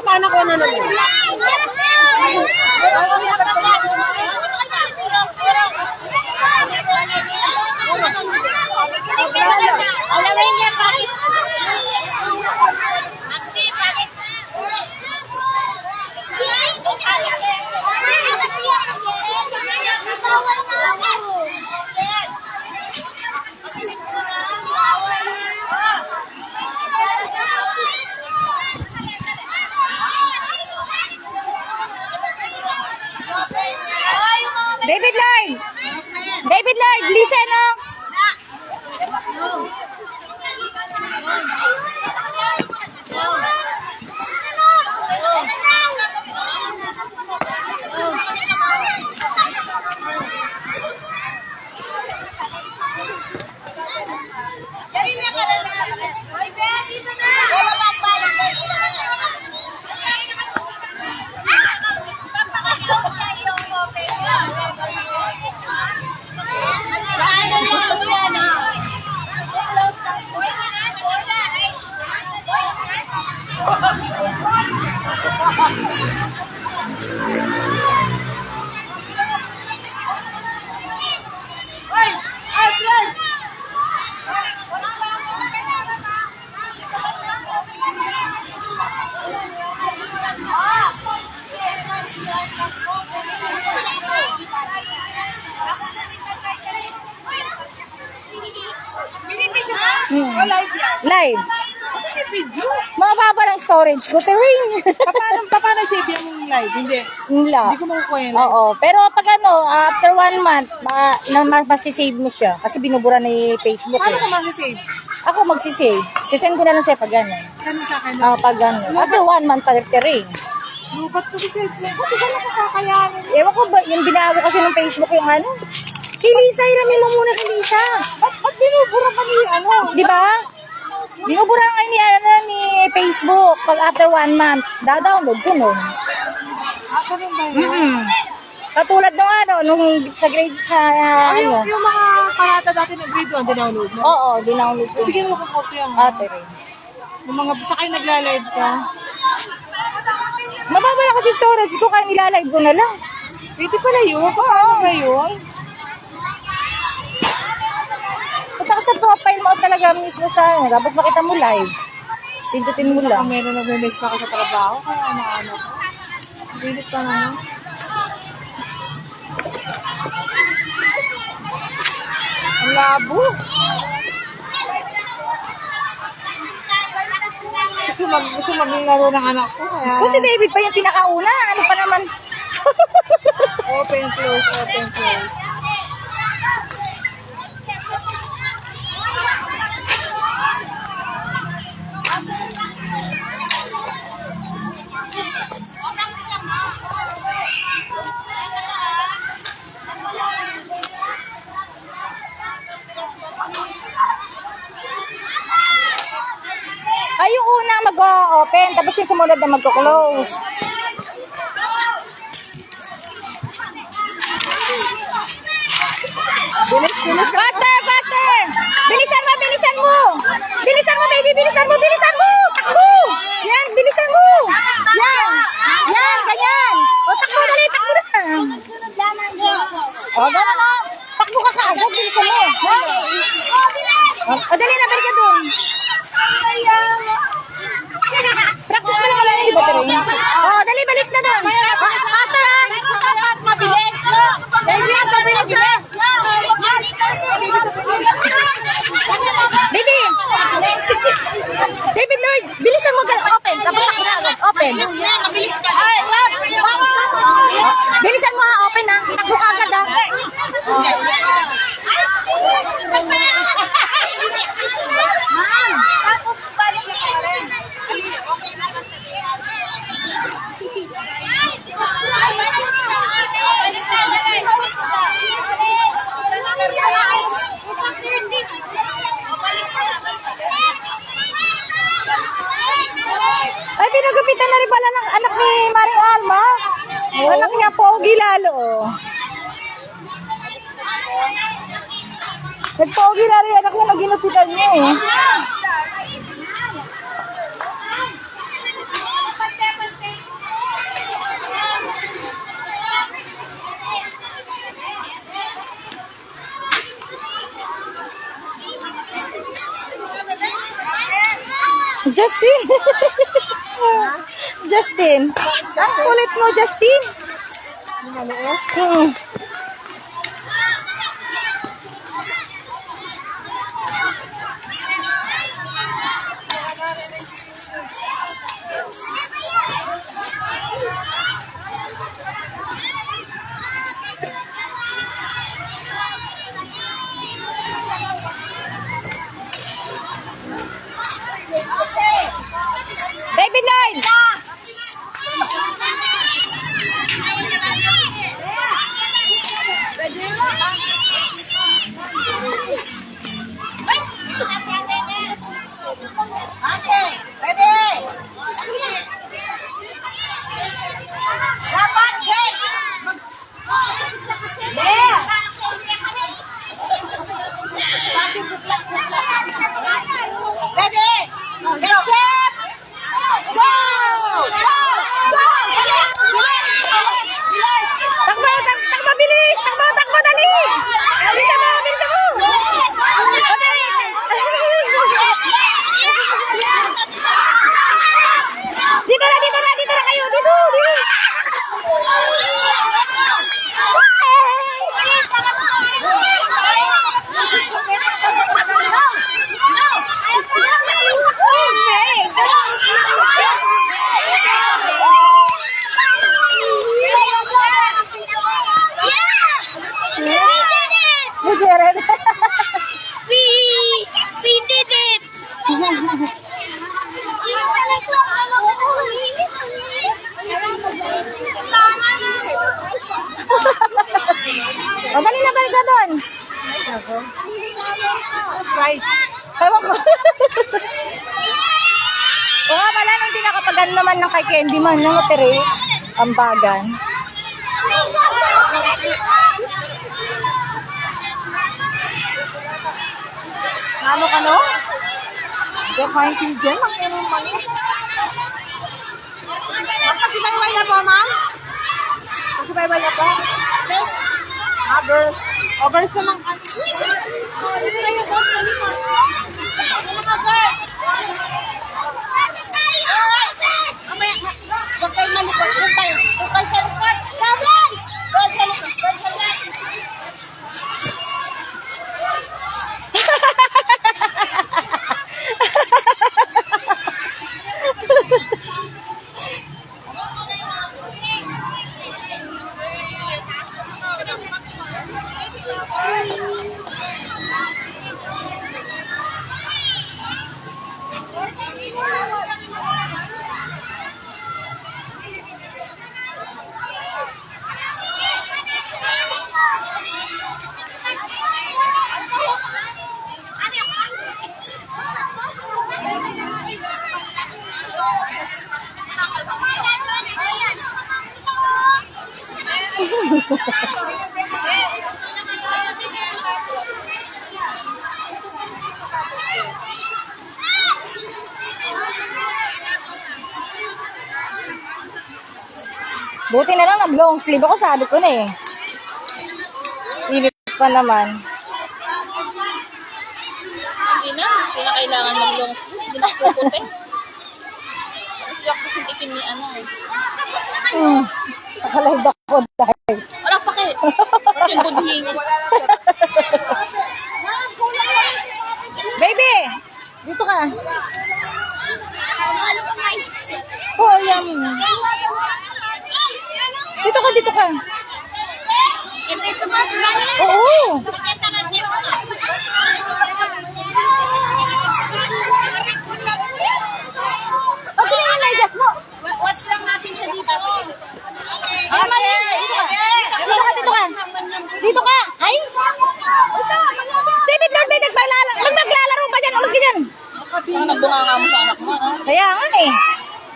sana ko na naman. David Lloyd! David Lloyd, listen, no? Live. Mababa ng storage ko, Tering. Paano save yung live? Hindi ko makukuha yan. Oo. Pero pag after 1 month, masisave mo siya. Kasi binubura ni Facebook. Paano ko masasave? Ako magsisave. Sisend ko na lang siya pag gano'n. Saan sa akin? Pag gano'n. After 1 month, Tering. Ba't ko sisave mo? Ba't ka nakakakayanin? Ewan ko ba, yung binago kasi ng Facebook yung ano. Kay Lisa, iramin mo muna kay Lisa. Ba't binubura ka ni Di ba? Binubura nga ni Facebook. Pag after 1 month, da-download ko nun. Ako rin ba yun? Katulad nung sa grade sa Yung mga parata dati na grade 1, dinownload mo? Oo, dinownload ko. Bigyan mo ko kopya mo. Tering. Yung mga, sakay nagla-live ka. Mababa na kasi storage ko, kaya nilalive ko na lang. Pwede pala yun? Paano ba yun? Punta ka sa profile mo talaga mismo sa tapos makita mo live. Pindutin mo lang. Meron nag-message ako sa trabaho, kaya ano ko. Pilit ka naman. Ang labo. Gusto maglaro ng anak ko. Kaya... Si David pa yung pinakauna. Ano pa naman? Open, close, open, close. Ay, yung una mag-open, tapos yung sumunod na mag-close. Bilis. Faster! Bilisan mo! Bilisan mo, baby! Bilisan mo! Takbo! Yan, bilisan mo! Yan, ganyan! O, takbo na! O, gano'n na! Takbo ka kaagad, bilisan mo! O, dali na, balik ka dun! Practice mo lang lang yung iba, Tering. O, dali, balik na dun! Faster, ha! Mabilis! Baby! David Lloyd, bilisan mo open. Tapos takbo na agad. Open. Mabilis ka. Bilisan mo open ha. Takbo ka agad ha. Tapos balik na Ay, pinagupitan na rin pala ng anak ni Maring Alma. Anak niya, pogi lalo. Nagpogi na rin anak niya na ginupitan niya eh. Justin. Justin. Ang kulit mo, Justin. Maliit. Hmm. Baby Lloyd! Takbo, takbo, bilis! Takbo, takbo, dali! Bilisan mo, bilisan mo! Dito na, dito na, dito na kayo! Dito, dito! We did it! O, dali na, balik na doon! Price. Ewan ko. Oo, pala nung tinakapagan naman ng kay Candyman, nang otere, ambagan. Ano ka no? Diyan maintin dyan. Ang ganun mali. Ma'am, pasibaybay na po, ma'am. Pasibaybay na po. Ah, burst. O, burst naman. Oh, dito na yung boss. Dali mo. Dali mo, girl. Mamaya, huwag kayo malikot. Huwag kayo. Huwag kayo sa likod. Doon sa likod. Doon sa likod. Buti na lang nag-long sleeve ako, sabi ko na eh. Init pa naman. Hindi na. Hindi na kailangan mag-long sleeve. Hindi na puputi. Gusto ako kasi tikim ni ano. Nakalive ako dahil. Wala pa kayo. Kasi budhin. Baby! Dito ka. Oh, yummy. Dito ka, dito ka. Oo. Okay na yung naigas mo. Watch lang natin siya dito. Ay, mali. Dito ka, dito ka. Dito ka. Ay. David Lord, may naglalaro pa dyan. Umas ka dyan. Parang nagbunga nga mo sa anak mo. Ano? Kaya nga eh.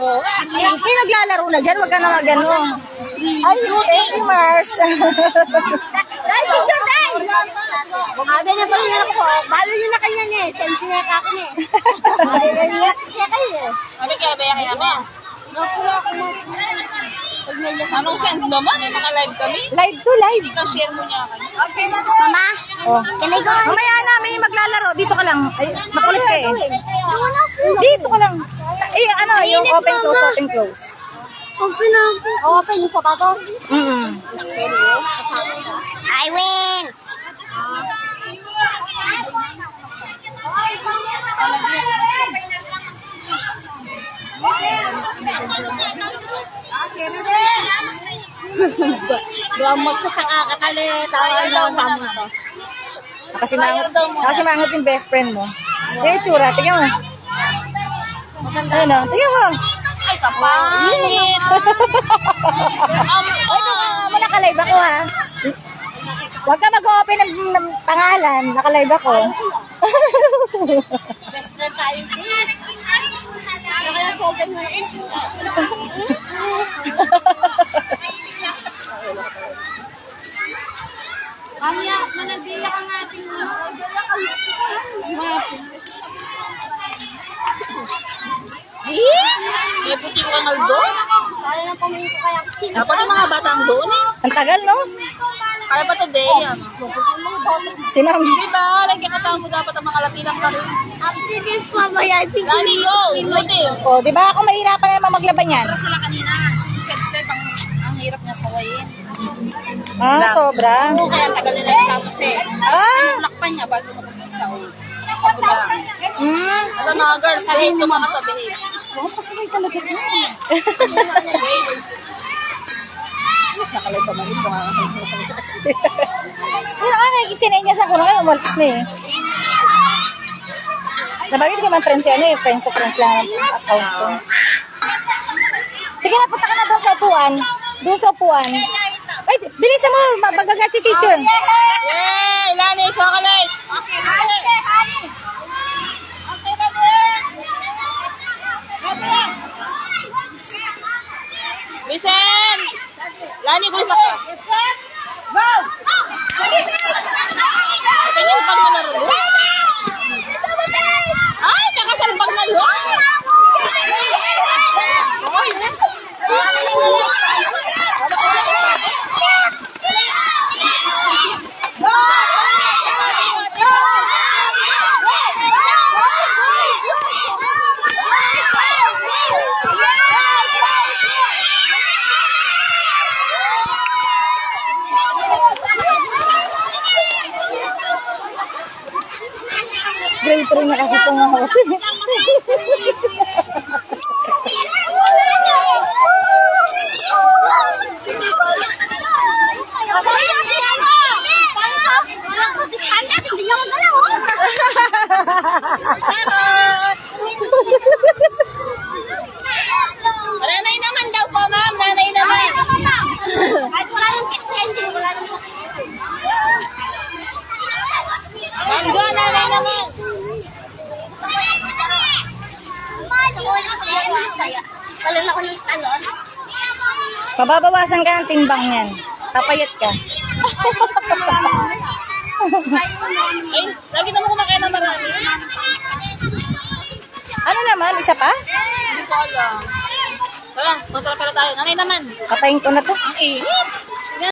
Oo. May naglalaro na dyan. Huwag ka na magano. Ay, thank you, Mars. Ay, picture time. Abi na pa rin ako. Balo nyo na kanya niya eh. Tensi na ako niya eh. Ay, iyak siya kayo eh. Ano kaya ba yan kaya mo? Nakula ako mo. Anong send naman? Naka-live kami. Live to live. Ikaw share mo niya kami. Okay na din. Mama, Oh. can I go? Mamaya namin yung maglalaro. Dito ka lang. Ay, makulit ka eh. Dito ka lang. Eh, ano, yung open, close, open, close. Open yung sapato. I win! Okay na din. Gamot sa saka kakali. Tama. Kasi mangot yung best friend mo. Yung itsura, tingnan mo. Ano, tingnan mo. Ay, kapangit. Ay, nakalive ako ha. Huwag ka mag-open ng pangalan. Nakalive ako. Best friend tayo din. Kaya open mo na. Mamaya, managbiya ka natin. May puting Ronaldo. Kaya na pumili ko kaya sino. Dapat yung mga batang doon eh. Ang tagal, no? Kaya ba today? Si Ma'am. Diba? Nagkakataon mo dapat ang mga latilang ka rin. After this, mamaya. Nani, yo! Buti. O, di ba ako mahirapan naman maglaban yan? Para sila kanina. Set-set. Ang hirap niya sawayin. Ah, sobra. Oo, kaya tagal nila natapos eh. Ah! Lakpan niya bago mag-isa. Sa pula. Ito mga girls, sa hate mga katabi. Pasabay talaga mo. Nakalay pa man ito. Pero sinenyasan ko na ngayon, umalis na eh. Sa bagay, hindi naman friends yan eh. Friends to friends lang ang account ko. Sige na, punta ka na doon sa upuan. Doon sa upuan. Ay, bilisan mo. Magagat si teacher. Yay! Lani, chocolate! Okay na din. Okay na din. Listen! Lani, gulis ako. Get set. Go! Ito yung pag nalaro. Ay, nakasalbag na lo. Grade 3 na kasi itong ako. Nanay naman daw po, ma'am. Nanay naman. Ma'am, go, nanay naman. Talon ako ng talon. Mababawasan ka ng timbang yan. Papayat ka. Ay, lagi naman kumakain na marami. Ano naman? Isa pa? Hindi ko alam. Tara, masarap pala tayo. Nanay naman. Patayin ko na to. Ang init.